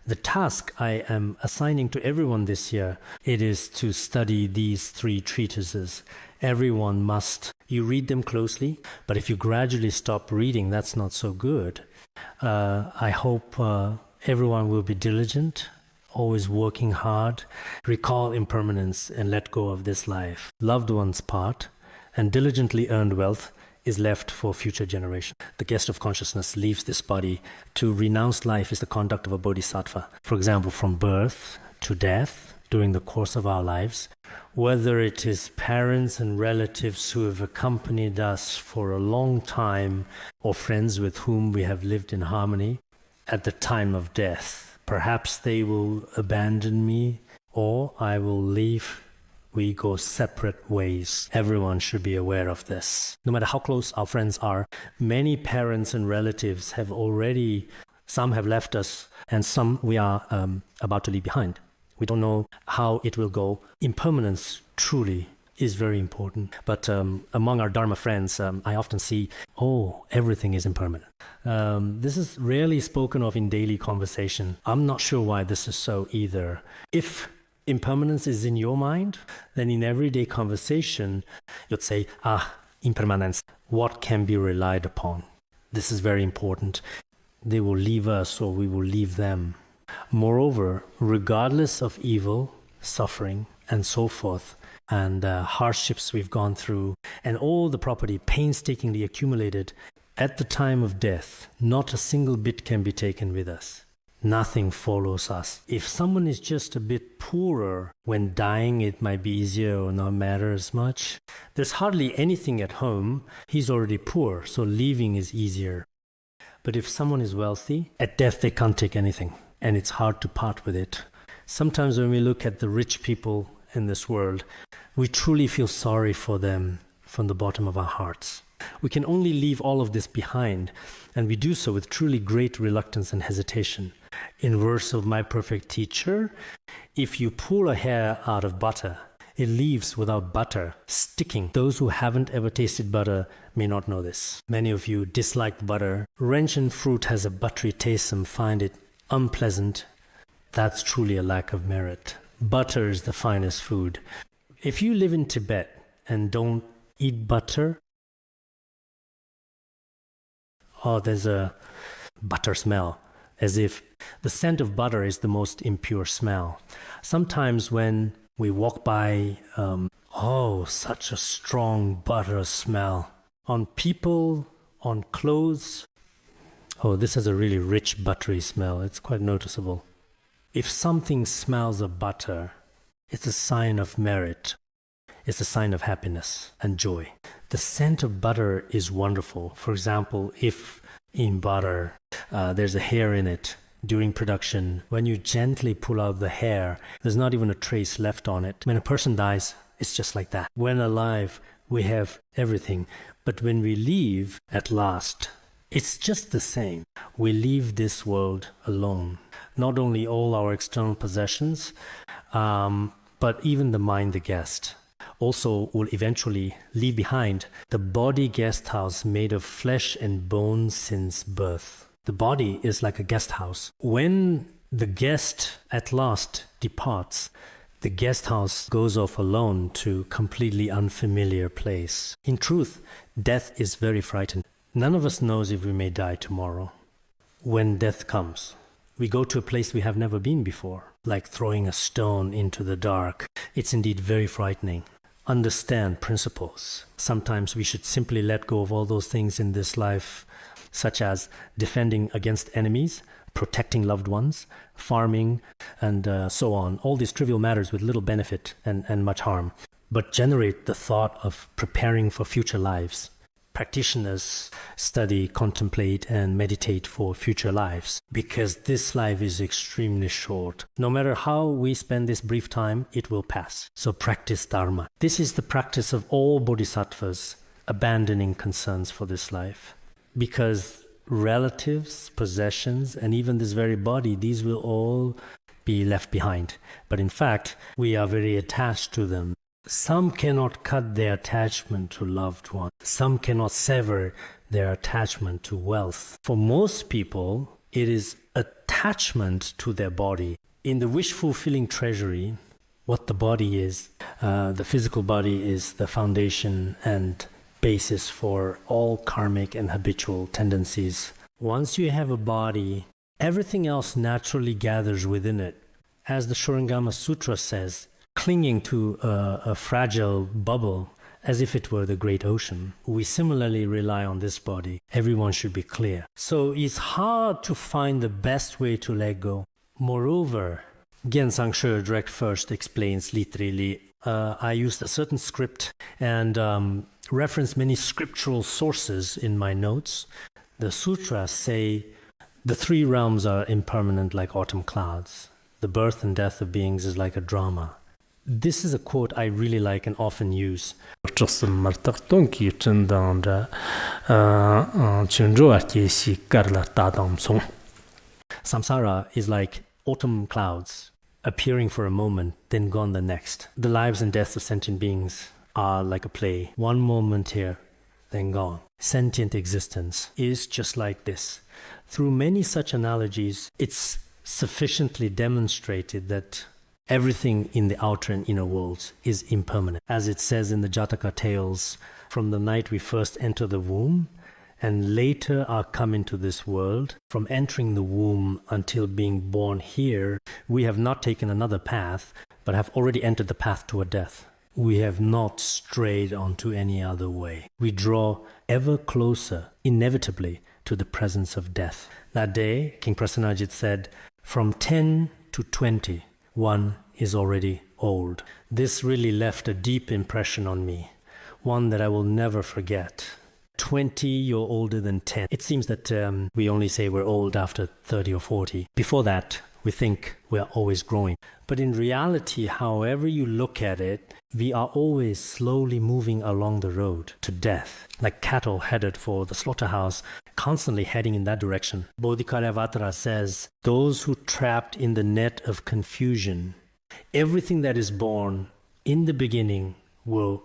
The task I am assigning to everyone this year, it is to study these 3 treatises. Everyone must. You read them closely, but if you gradually stop reading, that's not so good. I hope everyone will be diligent, always working hard, recall impermanence and let go of this life. Loved ones part, and diligently earned wealth is left for future generations. The guest of consciousness leaves this body. To renounce life is the conduct of a bodhisattva. For example, from birth to death, during the course of our lives, whether it is parents and relatives who have accompanied us for a long time, or friends with whom we have lived in harmony, at the time of death, perhaps they will abandon me, or I will leave. We go separate ways. Everyone should be aware of this. No matter how close our friends are, many parents and relatives have already, some have left us, and some we are about to leave behind. We don't know how it will go. Impermanence truly is very important. But among our Dharma friends, I often see, everything is impermanent. This is rarely spoken of in daily conversation. I'm not sure why this is so either. If impermanence is in your mind, then in everyday conversation, you'd say, impermanence, what can be relied upon? This is very important. They will leave us or we will leave them. Moreover, regardless of evil, suffering, and so forth, and hardships we've gone through, and all the property painstakingly accumulated, at the time of death, not a single bit can be taken with us. Nothing follows us. If someone is just a bit poorer, when dying it might be easier or not matter as much. There's hardly anything at home. He's already poor, so leaving is easier. But if someone is wealthy, at death they can't take anything, and it's hard to part with it. Sometimes when we look at the rich people in this world, we truly feel sorry for them from the bottom of our hearts. We can only leave all of this behind, and we do so with truly great reluctance and hesitation. In verse of my perfect teacher, if you pull a hair out of butter, it leaves without butter, sticking. Those who haven't ever tasted butter may not know this. Many of you dislike butter. Wrench fruit has a buttery taste, some find it unpleasant. That's truly a lack of merit. Butter is the finest food. If you live in Tibet and don't eat butter, there's a butter smell, as if the scent of butter is the most impure smell. Sometimes when we walk by, such a strong butter smell. On people, on clothes, this has a really rich buttery smell. It's quite noticeable. If something smells of butter, it's a sign of merit. It's a sign of happiness and joy. The scent of butter is wonderful. For example, if in butter there's a hair in it, during production, when you gently pull out the hair, there's not even a trace left on it. When a person dies, it's just like that. When alive, we have everything. But when we leave at last, it's just the same. We leave this world alone. Not only all our external possessions, but even the mind, the guest, also will eventually leave behind the body guest house made of flesh and bone since birth. The body is like a guest house. When the guest at last departs, the guest house goes off alone to a completely unfamiliar place. In truth, death is very frightening. None of us knows if we may die tomorrow. When death comes, we go to a place we have never been before, like throwing a stone into the dark. It's indeed very frightening. Understand principles. Sometimes we should simply let go of all those things in this life, such as defending against enemies, protecting loved ones, farming, and so on. All these trivial matters with little benefit and much harm, but generate the thought of preparing for future lives. Practitioners study, contemplate, and meditate for future lives, because this life is extremely short. No matter how we spend this brief time, it will pass. So practice Dharma. This is the practice of all bodhisattvas, abandoning concerns for this life. Because relatives, possessions, and even this very body, these will all be left behind. But in fact, we are very attached to them. Some cannot cut their attachment to loved ones. Some cannot sever their attachment to wealth. For most people, It is attachment to their body. In the wish-fulfilling treasury, what the body is, the physical body is the foundation and basis for all karmic and habitual tendencies. Once you have a body, everything else naturally gathers within it. As the Shurangama Sutra says, clinging to a fragile bubble as if it were the great ocean. We similarly rely on this body. Everyone should be clear. So it's hard to find the best way to let go. Moreover, Gyensang She Direct First explains literally, I used a certain script and referenced many scriptural sources in my notes. The sutras say the three realms are impermanent like autumn clouds. The birth and death of beings is like a drama. This is a quote I really like and often use. Samsara is like autumn clouds, appearing for a moment, then gone the next. The lives and deaths of sentient beings are like a play. One moment here, then gone. Sentient existence is just like this. Through many such analogies, it's sufficiently demonstrated that everything in the outer and inner worlds is impermanent. As it says in the Jataka tales, from the night we first enter the womb and later are come into this world, from entering the womb until being born here, we have not taken another path, but have already entered the path toward death. We have not strayed onto any other way. We draw ever closer, inevitably, to the presence of death. That day, King Prasenajit said, from 10 to 20, one is already old. This really left a deep impression on me, one that I will never forget. 20, you're older than 10. It seems that we only say we're old after 30 or 40. Before that, we think we're always growing. But in reality, however you look at it, we are always slowly moving along the road to death, like cattle headed for the slaughterhouse, constantly heading in that direction. Bodhikaryavatra says, those who trapped in the net of confusion, everything that is born in the beginning will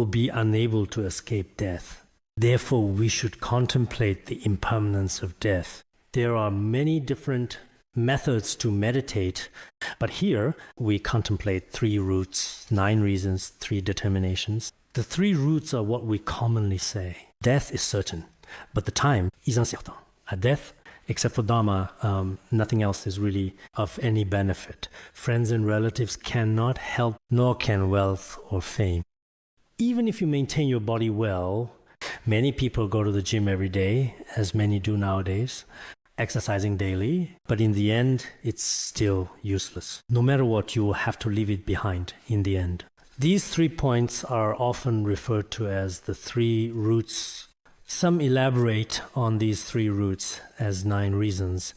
be unable to escape death. Therefore, we should contemplate the impermanence of death. There are many different methods to meditate, but here we contemplate 3 roots, 9 reasons, 3 determinations. The 3 roots are what we commonly say. Death is certain, but the time is uncertain. At death, except for Dharma, nothing else is really of any benefit. Friends and relatives cannot help, nor can wealth or fame. Even if you maintain your body well, many people go to the gym every day, as many do nowadays, exercising daily, but in the end, it's still useless. No matter what, you will have to leave it behind in the end. These 3 points are often referred to as the 3 roots. Some elaborate on these 3 roots as 9 reasons.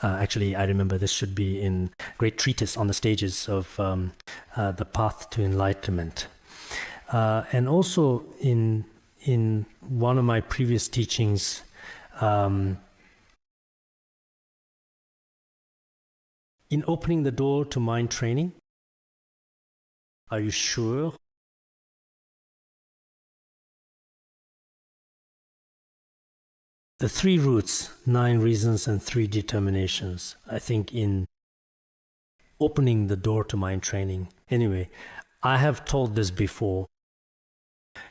Actually, I remember this should be in great treatise on the stages of the path to enlightenment. And also in one of my previous teachings, in opening the door to mind training, are you sure? The 3 roots, 9 reasons and 3 determinations, I think in opening the door to mind training. Anyway, I have told this before.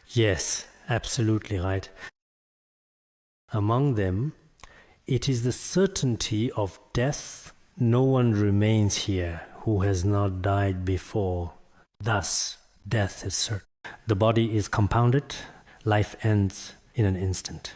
Yes, absolutely right. Among them, it is the certainty of death. No one remains here who has not died before. Thus, death is certain. The body is compounded. Life ends in an instant.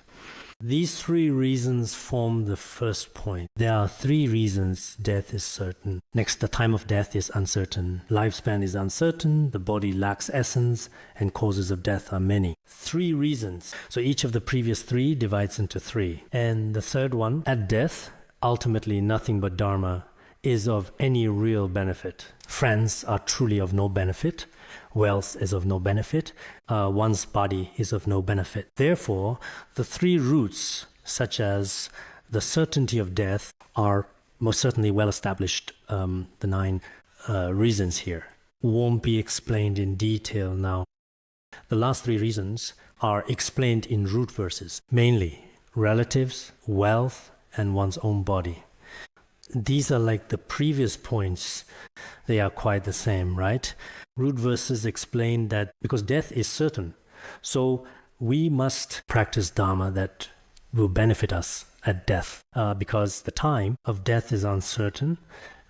These 3 reasons form the first point. There are 3 reasons death is certain. Next, the time of death is uncertain. Lifespan is uncertain. The body lacks essence, and causes of death are many. 3 reasons. So each of the previous 3 divides into 3. And the third one, at death, ultimately nothing but Dharma is of any real benefit. Friends are truly of no benefit. Wealth is of no benefit. One's body is of no benefit. Therefore, the 3 roots, such as the certainty of death, are most certainly well established. The 9 reasons here won't be explained in detail now. The last 3 reasons are explained in root verses, mainly relatives, wealth, and one's own body. These are like the previous points. They are quite the same, right? Root verses explain that because death is certain, so we must practice Dharma that will benefit us at death. Because the time of death is uncertain,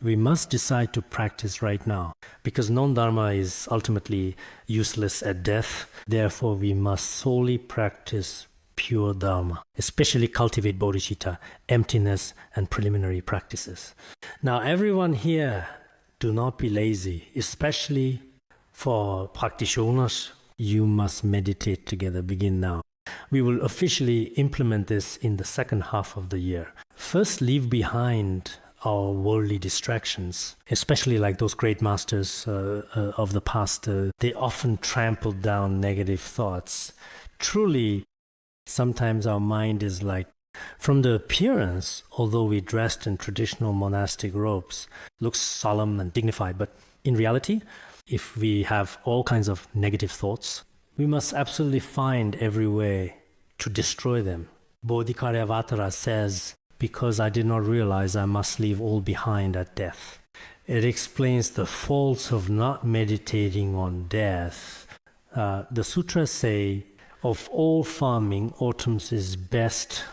we must decide to practice right now. Because non-Dharma is ultimately useless at death, therefore we must solely practice pure Dharma, especially cultivate bodhicitta, emptiness, and preliminary practices. Now, everyone here, do not be lazy, especially for practitioners. You must meditate together. Begin now. We will officially implement this in the second half of the year. First, leave behind our worldly distractions, especially like those great masters of the past. They often trampled down negative thoughts. Truly, sometimes our mind is like, from the appearance, although we dressed in traditional monastic robes, looks solemn and dignified, but in reality, if we have all kinds of negative thoughts, we must absolutely find every way to destroy them. Bodhikaryavattara says, because I did not realize I must leave all behind at death. It explains the faults of not meditating on death. The sutras say, of all farming, autumn's is best.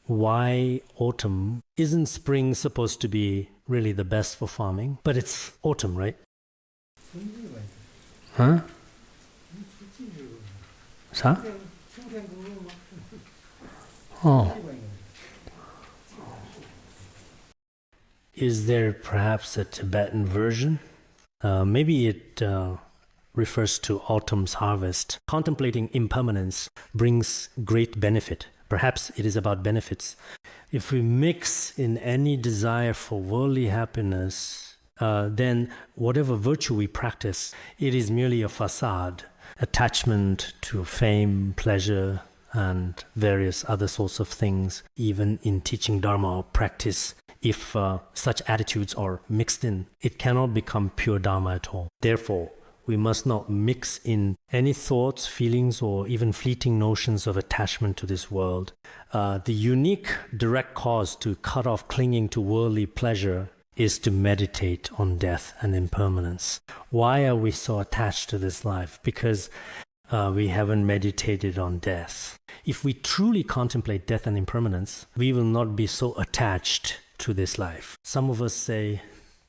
Why autumn? Isn't spring supposed to be really the best for farming? But it's autumn, right? Huh? 사? Oh. Is there perhaps a Tibetan version? Maybe it refers to autumn's harvest. Contemplating impermanence brings great benefit. Perhaps it is about benefits. If we mix in any desire for worldly happiness, then whatever virtue we practice, it is merely a facade. Attachment to fame, pleasure, and various other sorts of things, even in teaching Dharma or practice, if such attitudes are mixed in, it cannot become pure Dharma at all. Therefore, we must not mix in any thoughts, feelings, or even fleeting notions of attachment to this world. The unique direct cause to cut off clinging to worldly pleasure is to meditate on death and impermanence. Why are we so attached to this life? Because we haven't meditated on death. If we truly contemplate death and impermanence, we will not be so attached to this life. Some of us say,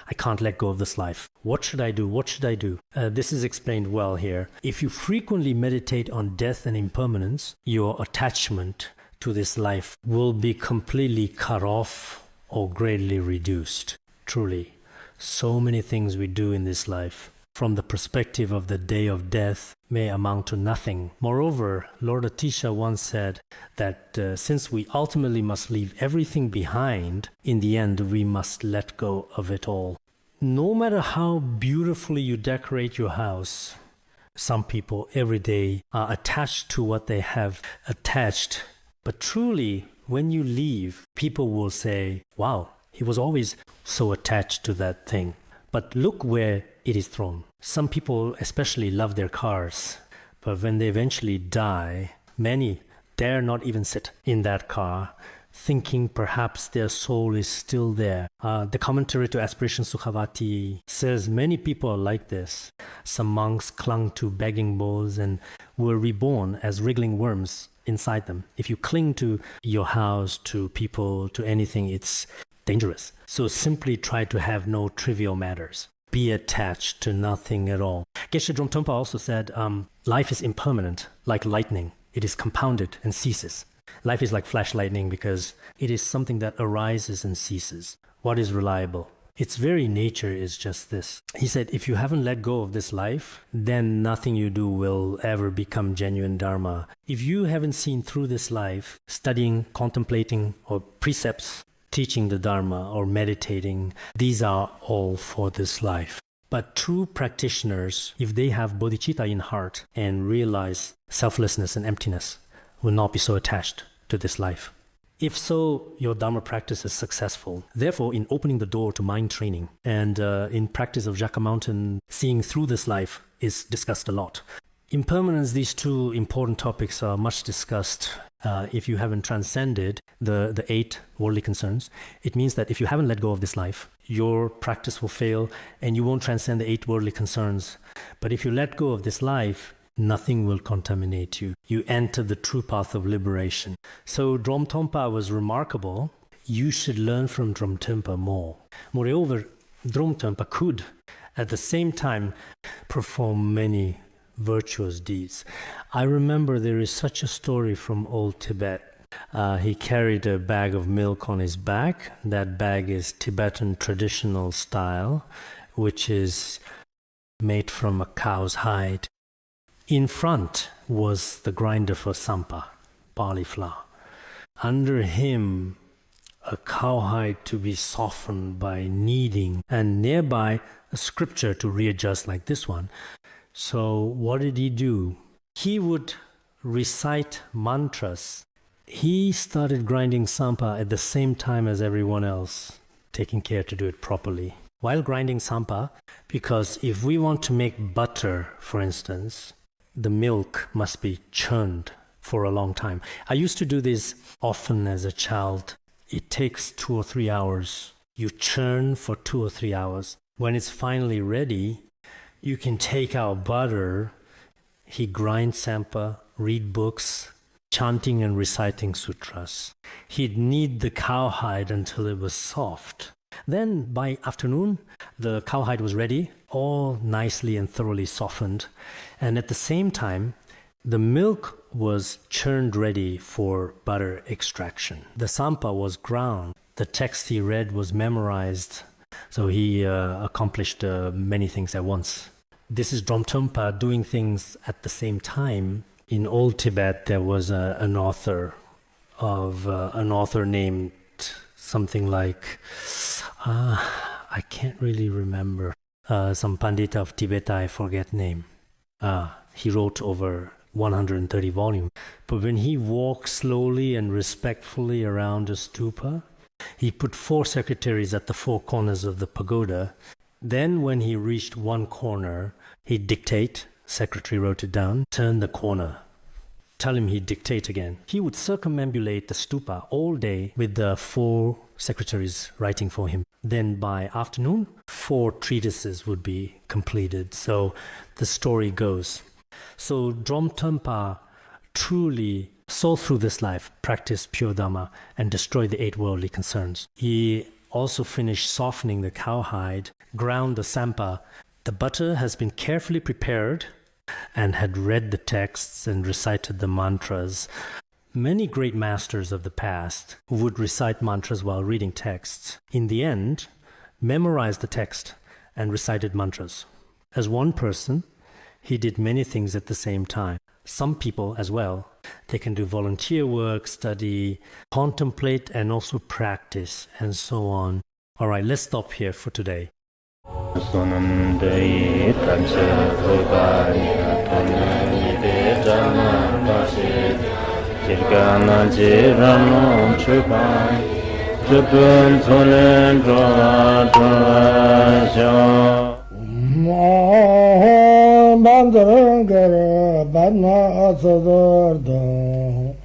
I can't let go of this life. What should I do? What should I do? This is explained well here. If you frequently meditate on death and impermanence, your attachment to this life will be completely cut off or greatly reduced. Truly, so many things we do in this life, from the perspective of the day of death, may amount to nothing. Moreover, Lord Atisha once said that since we ultimately must leave everything behind, in the end we must let go of it all. No matter how beautifully you decorate your house, some people every day are attached to what they have attached. But truly, when you leave, people will say, wow, he was always so attached to that thing. But look where it is thrown. Some people especially love their cars, but when they eventually die, many dare not even sit in that car, thinking perhaps their soul is still there. The commentary to Aspiration Sukhavati says many people are like this. Some monks clung to begging bowls and were reborn as wriggling worms inside them. If you cling to your house, to people, to anything, it's dangerous. So simply try to have no trivial matters. Be attached to nothing at all. Geshe Dromtonpa also said, life is impermanent, like lightning. It is compounded and ceases. Life is like flash lightning because it is something that arises and ceases. What is reliable? Its very nature is just this. He said, if you haven't let go of this life, then nothing you do will ever become genuine Dharma. If you haven't seen through this life, studying, contemplating, or precepts, teaching the Dharma or meditating, these are all for this life. But true practitioners, if they have bodhicitta in heart and realize selflessness and emptiness, will not be so attached to this life. If so, your Dharma practice is successful. Therefore, in opening the door to mind training and in practice of Jaka Mountain, seeing through this life is discussed a lot. Impermanence, these two important topics are much discussed if you haven't transcended the 8 worldly concerns, it means that if you haven't let go of this life, your practice will fail and you won't transcend the 8 worldly concerns. But if you let go of this life, nothing will contaminate you. You enter the true path of liberation. So Dromtonpa was remarkable. You should learn from Dromtonpa more. Moreover, Dromtonpa could, at the same time, perform many virtuous deeds. I remember there is such a story from old Tibet. He carried a bag of milk on his back. That bag is Tibetan traditional style, which is made from a cow's hide. In front was the grinder for sampa, barley flour. Under him, a cowhide to be softened by kneading, and nearby a scripture to readjust like this one. So what did he do? He would recite mantras. He started grinding sampa at the same time as everyone else, taking care to do it properly. While grinding sampa, because if we want to make butter, for instance, the milk must be churned for a long time. I used to do this often as a child. It takes 2 or 3 hours. You churn for 2 or 3 hours. When it's finally ready, you can take out butter. He grinds sampa, read books, chanting and reciting sutras. He'd knead the cowhide until it was soft. Then by afternoon, the cowhide was ready, all nicely and thoroughly softened. And at the same time, the milk was churned ready for butter extraction. The sampa was ground. The text he read was memorized. So he accomplished many things at once. This is Dromtonpa doing things at the same time. In old Tibet, there was an author named something like, I can't really remember. Some Pandita of Tibet, I forget name. He wrote over 130 volumes. But when he walked slowly and respectfully around a stupa, he put 4 secretaries at the 4 corners of the pagoda. Then when he reached one corner, he'd dictate, secretary wrote it down, turn the corner. Tell him he'd dictate again. He would circumambulate the stupa all day with the 4 secretaries writing for him. Then by afternoon, 4 treatises would be completed. So the story goes. So Dromtonpa truly saw through this life, practiced pure Dhamma, and destroyed the 8 worldly concerns. He also finished softening the cowhide, ground the sampa. The butter has been carefully prepared and had read the texts and recited the mantras. Many great masters of the past would recite mantras while reading texts. In the end, memorized the text and recited mantras. As one person, he did many things at the same time. Some people as well, they can do volunteer work, study, contemplate, and also practice, and so on. All right, let's stop here for today. Bandara Badna Sodargye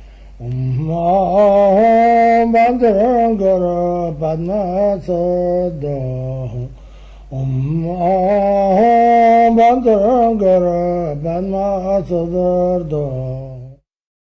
Bandara Badna Sodargye Bandara Badna Sodargye